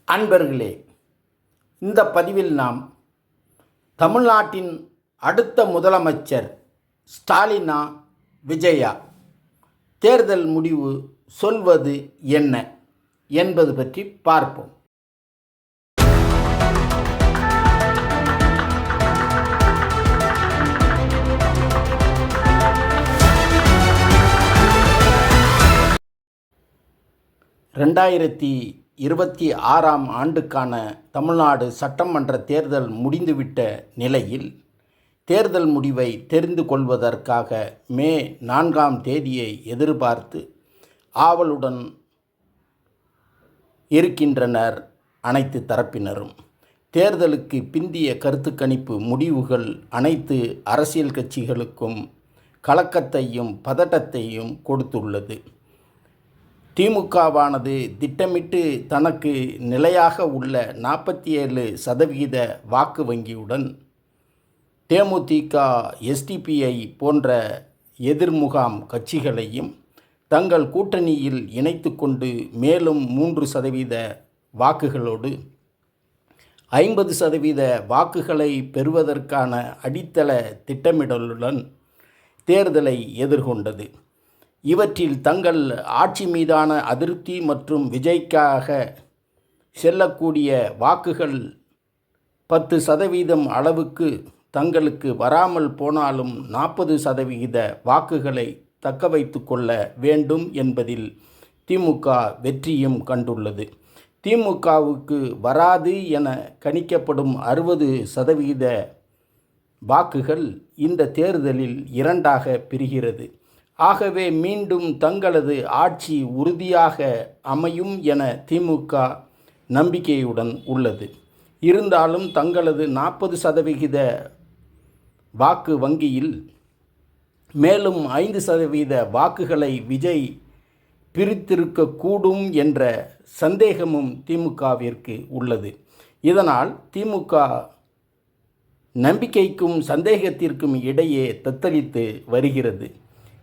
அன்பர்களே, இந்த பதிவில் நாம் தமிழ்நாட்டின் அடுத்த முதலமைச்சர் ஸ்டாலினா விஜயா, தேர்தல் முடிவு சொல்வது என்ன என்பது பற்றி பார்ப்போம். ரெண்டாயிரத்தி 26ஆம் ஆண்டுக்கான தமிழ்நாடு சட்டமன்ற தேர்தல் முடிந்துவிட்ட நிலையில் தேர்தல் முடிவை தெரிந்து கொள்வதற்காக மே 4ஆம் தேதியை எதிர்பார்த்து ஆவலுடன் இருக்கின்றனர் அனைத்து தரப்பினரும். தேர்தலுக்கு பிந்திய கருத்து கணிப்பு முடிவுகள் அனைத்து அரசியல் கட்சிகளுக்கும் கலக்கத்தையும் பதட்டத்தையும் கொடுத்துள்ளது. திமுகவானது திட்டமிட்டு தனக்கு நிலையாக உள்ள 47% வாக்கு வங்கியுடன் தேமுதிக, எஸ்டிபிஐ போன்ற எதிர்முகாம் கட்சிகளையும் தங்கள் கூட்டணியில் இணைத்து கொண்டு மேலும் 3% வாக்குகளோடு 50% வாக்குகளை பெறுவதற்கான அடித்தள திட்டமிடலுடன் தேர்தலை எதிர்கொண்டது. இவற்றில் தங்கள் ஆட்சி மீதான அதிருப்தி மற்றும் விஜய்க்காக செல்லக்கூடிய வாக்குகள் 10% அளவுக்கு தங்களுக்கு வராமல் போனாலும் 40% வாக்குகளை தக்க வைத்து கொள்ள வேண்டும் என்பதில் திமுக வெற்றியும் கண்டுள்ளது. திமுகவுக்கு வராது என கணிக்கப்படும் 60% வாக்குகள் இந்த தேர்தலில் 2ஆக பிரிகிறது. ஆகவே மீண்டும் தங்களது ஆட்சி உறுதியாக அமையும் என திமுக நம்பிக்கையுடன் உள்ளது. இருந்தாலும் தங்களது 40% வாக்கு வங்கியில் மேலும் 5% வாக்குகளை விஜய் பிரித்திருக்கக்கூடும் என்ற சந்தேகமும் திமுகவிற்கு உள்ளது. இதனால் திமுக நம்பிக்கைக்கும் சந்தேகத்திற்கும் இடையே தத்தளித்து வருகிறது.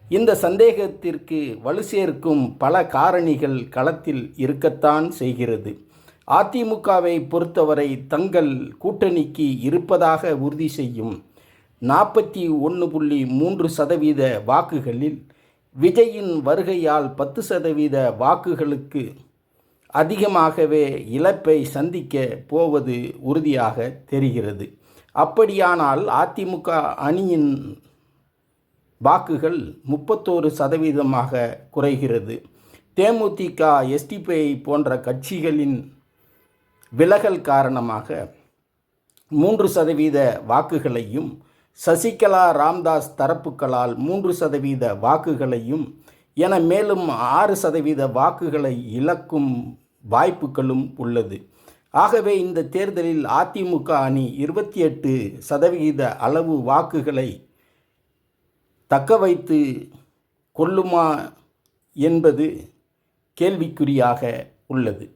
இந்த சந்தேகத்திற்கு வலு சேர்க்கும் பல காரணிகள் களத்தில் இருக்கத்தான் செய்கிறது. அதிமுகவை பொறுத்தவரை தங்கள் கூட்டணிக்கு இருப்பதாக உறுதி செய்யும் 41.3% வாக்குகளில் விஜயின் வருகையால் 10% வாக்குகளுக்கு அதிகமாகவே இழப்பை சந்திக்க போவது உறுதியாக தெரிகிறது. அப்படியானால் அதிமுக அணியின் வாக்குகள் 31% குறைகிறது. தேமுதிக, எஸ்டிபிஐ போன்ற கட்சிகளின் விலகல் காரணமாக 3% வாக்குகளையும், சசிகலா, ராமதாஸ் தரப்புகளால் 3% வாக்குகளையும் என மேலும் 6% வாக்குகளை இழக்கும் வாய்ப்புகளும் உள்ளது. ஆகவே இந்த தேர்தலில் அதிமுக அணி 28% அளவு வாக்குகளை தக்க வைத்து கொள்ளுமா என்பது கேள்விக்குறியாக உள்ளது.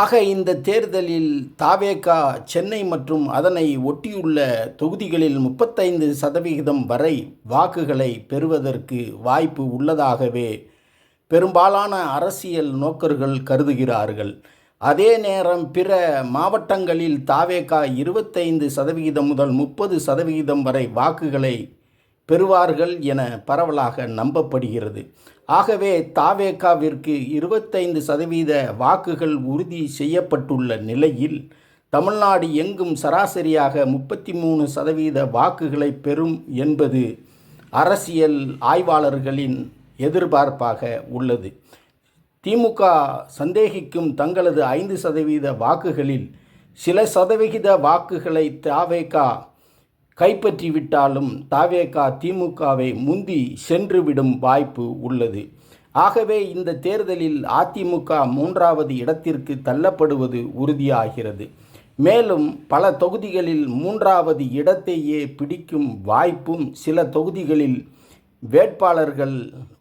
ஆக இந்த தேர்தலில் தவேக சென்னை மற்றும் அதனை ஒட்டியுள்ள தொகுதிகளில் 35% வரை வாக்குகளை பெறுவதற்கு வாய்ப்பு உள்ளதாகவே பெரும்பாலான அரசியல் நோக்கர்கள் கருதுகிறார்கள். அதே நேரம் பிற மாவட்டங்களில் தவேக 25% முதல் 30% வரை வாக்குகளை பெறுவார்கள் என பரவலாக நம்பப்படுகிறது. ஆகவே தவேகவிற்கு 25% வாக்குகள் உறுதி செய்யப்பட்டுள்ள நிலையில் தமிழ்நாடு எங்கும் சராசரியாக 33% வாக்குகளை பெறும் என்பது அரசியல் ஆய்வாளர்களின் எதிர்பார்ப்பாக உள்ளது. திமுக சந்தேகிக்கும் தங்களது 5% வாக்குகளில் சில சதவிகித வாக்குகளை தவேக கைப்பற்றிவிட்டாலும் தவேக திமுகவை முந்தி சென்றுவிடும் வாய்ப்பு உள்ளது. ஆகவே இந்த தேர்தலில் அதிமுக 3வது இடத்திற்கு தள்ளப்படுவது உறுதியாகிறது. மேலும் பல தொகுதிகளில் 3வது இடத்தையே பிடிக்கும் வாய்ப்பும், சில தொகுதிகளில் வேட்பாளர்கள்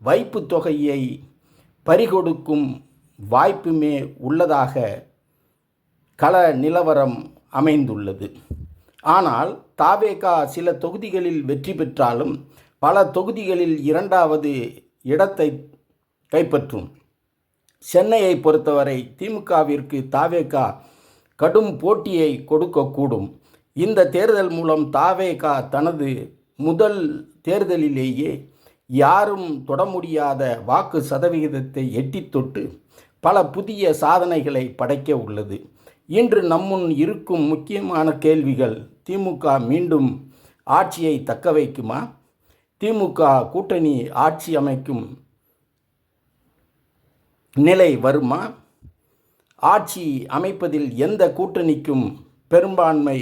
வைப்பு தொகையை பறிகொடுக்கும் வாய்ப்புமே உள்ளதாக கள நிலவரம் அமைந்துள்ளது. ஆனால் தவேக சில தொகுதிகளில் வெற்றி பெற்றாலும் பல தொகுதிகளில் 2வது இடத்தை கைப்பற்றும். சென்னையை பொறுத்தவரை திமுகவிற்கு தாவேகா கடும் போட்டியை கொடுக்கக்கூடும். இந்த தேர்தல் மூலம் தாவேகா தனது முதல் தேர்தலிலேயே யாரும் தொட முடியாத வாக்கு சதவிகிதத்தை எட்டித் தொட்டு பல புதிய சாதனைகளை படைக்க உள்ளது. இன்று நம்முன் இருக்கும் முக்கியமான கேள்விகள்: திமுக மீண்டும் ஆட்சியை தக்க வைக்குமா? திமுக கூட்டணி ஆட்சி அமைக்கும் நிலை வருமா? ஆட்சி அமைப்பதில் எந்த கூட்டணிக்கும் பெரும்பான்மை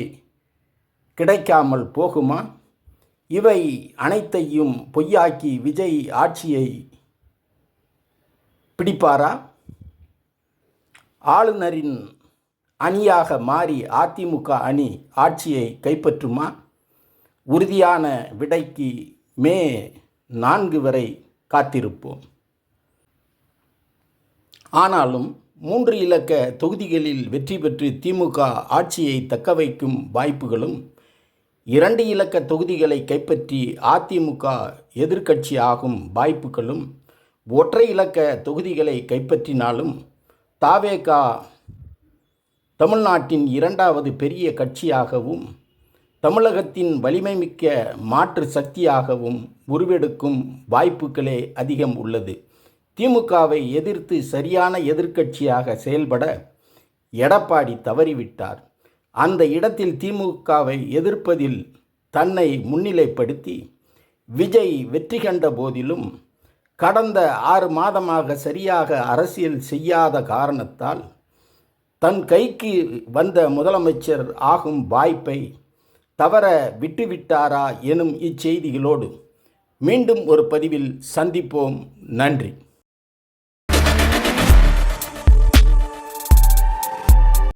கிடைக்காமல் போகுமா? இவை அனைத்தையும் பொய்யாக்கி விஜய் ஆட்சியை பிடிப்பாரா? ஆளுநரின் அணியாக மாறி அதிமுக அணி ஆட்சியை கைப்பற்றுமா? உறுதியான விடைக்கு மே 4 வரை காத்திருப்போம். ஆனாலும் 3 இலக்க தொகுதிகளில் வெற்றி பெற்று திமுக ஆட்சியை தக்க வைக்கும் வாய்ப்புகளும், 2 இலக்க தொகுதிகளை கைப்பற்றி அதிமுக எதிர்க்கட்சி ஆகும் வாய்ப்புகளும், ஒற்றை இலக்க தொகுதிகளை கைப்பற்றினாலும் தாவேகா தமிழ்நாட்டின் 2வது பெரிய கட்சியாகவும் தமிழகத்தின் வலிமைமிக்க மாற்று சக்தியாகவும் உருவெடுக்கும் வாய்ப்புகளே அதிகம் உள்ளது. திமுகவை எதிர்த்து சரியான எதிர்க்கட்சியாக செயல்பட எடப்பாடி தவறிவிட்டார். அந்த இடத்தில் திமுகவை எதிர்ப்பதில் தன்னை முன்னிலைப்படுத்தி விஜய் வெற்றி கண்ட போதிலும் கடந்த 6 மாதமாக சரியாக அரசியல் செய்யாத காரணத்தால் தன் கைக்கு வந்த முதலமைச்சர் ஆகும் வாய்ப்பை தவற விட்டுவிட்டாரா எனும் இச்செய்திகளோடு மீண்டும் ஒரு பதிவில் சந்திப்போம். நன்றி.